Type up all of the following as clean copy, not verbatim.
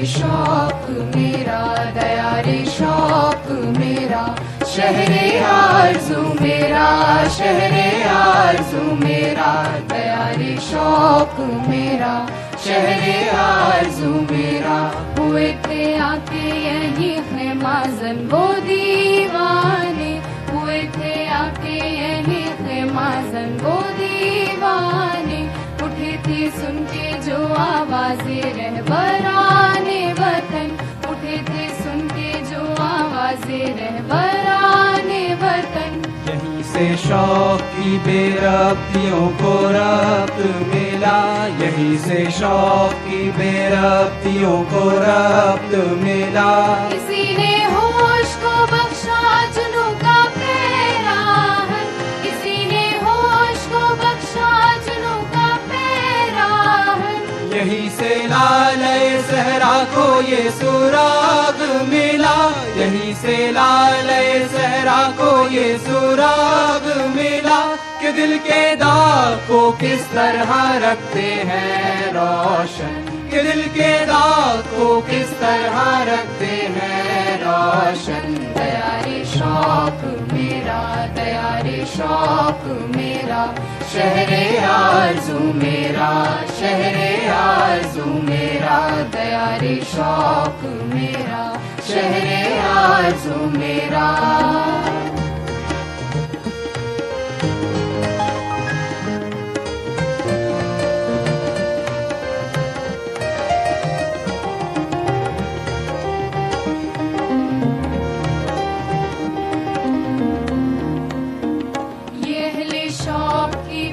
शौक मेरा, दया रे शौक मेरा, शहरे आरज़ू मेरा, शहरे आरज़ू मेरा, दया रे शौक मेरा, शहरे आरज़ू मेरा। हुए थे आके यही ख़ैमाज़न वो दीवाने, हुए थे आके यही ख़ैमाज़न वो दीवाने, उठे थे सुन के जो आवाज़ें रहबराने वतन, उठे थे सुन के जो आवाज़ें रहबराने वतन। यहीं से शौक की बेरब्तियों को रब्त मिला, यहीं से शौक की बेरब्तियों को रब्त मिला। किसी ने होश को बख्शा जुनू का पैराहन, किसी ने होश को बख्शा जुनू का पैराहन। यहीं से लाले सहरा को ये सुराग मिला, यहीं से लाले सहरा को ये सुराग मिला, कि दिल के दाग को किस तरह रखते हैं रोशन, कि दिल के दाग को किस तरह रखते हैं रोशन। दया रे शौक मेरा, दया रे शौक मेरा, शहरे आरज़ू मेरा, शहरे आरज़ू मेरा, दया रे शौक मेरा, शहरे आरज़ू मेरा।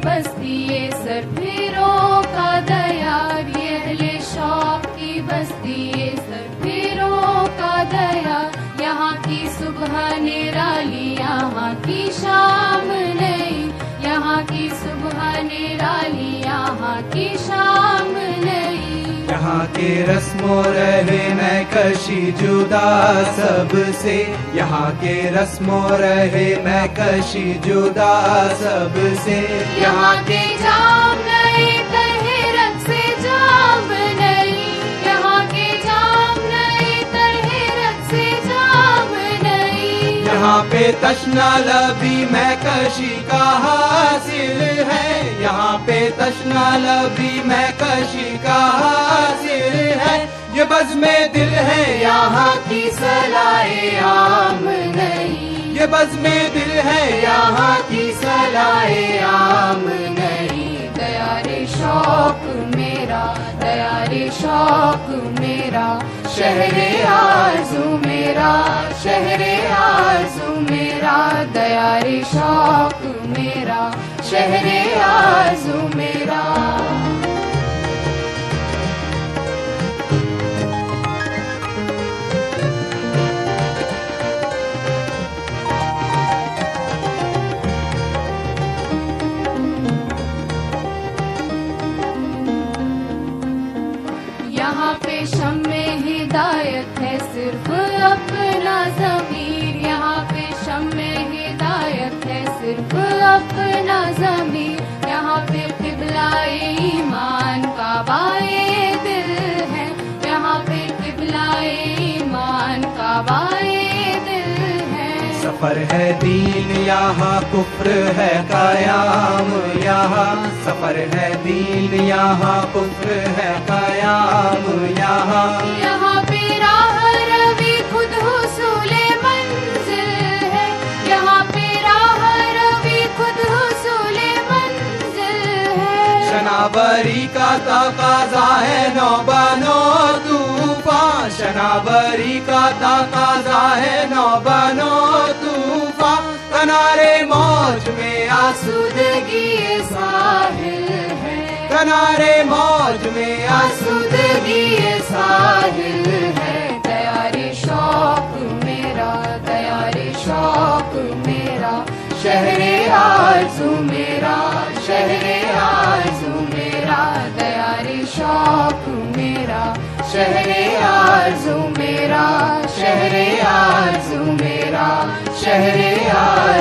बस्ती ये सरफिरों का दयार, ये अहले शौक की बस्ती ये सरफिरों का दयार। यहाँ की सुबह निराली, यहाँ की शाम नई, यहाँ की सुबह निराली, यहाँ की शाम नई। यहाँ के रस्मों रहे मैं कशी जुदा सबसे, यहाँ के रस्मों रहे मैं कशी जुदा सबसे। यहाँ के जाम नए तरह रंग से जाम नई, यहाँ के जाम नए तरह रंग से जाम नई। यहाँ पे तशना लबी मैं कशी का हासिल है, यहाँ पे तशना लबी मैं कशी का हासिल है। ये बज़्म दिल है यहाँ की सलाए आम नहीं, ये बज़्म दिल है यहाँ की सलाए आम नहीं। दया रे शौक मेरा, दया रे शौक मेरा, शहरे आरज़ू मेरा, शहरे आरज़ू मेरा, दया रे शौक मेरा, शहरे आरज़ू मेरा। यहाँ पे शम्मे हिदायत है सिर्फ अपना ज़मीर, यहाँ पे शम्मे हिदायत है सिर्फ अपना ज़मीर। यहाँ पे क़िबला-ए ईमान काबा-ए दिल है, यहाँ पे क़िबला-ए ईमान काबा-ए दिल है। सफर है दीन यहाँ कुफ्र है कायाम, यहाँ सफर है दीन यहाँ कुफ्र है कायाम यहाँ। यहाँ पे राह रवी खुद हुसूले मंजिल है, यहाँ पे राह रवी खुद हुसूले मंजिल है। शनावरी का तकाज़ा है नौबनो तूफान, शनावरी का तकाज़ा है नौबनो तूफान। किनारे मौज में आसूदगी ये साहिल है, किनारे मौज में आसूदगी ये साहिल है। दया रे शौक मेरा, दया रे शौक मेरा, शहरे आरज़ू मेरा, शहरे आरज़ू मेरा, दया रे शौक मेरा, शहरे आरज़ू मेरा, शहरे आरज़ू मेरा, शहरे आरज़ू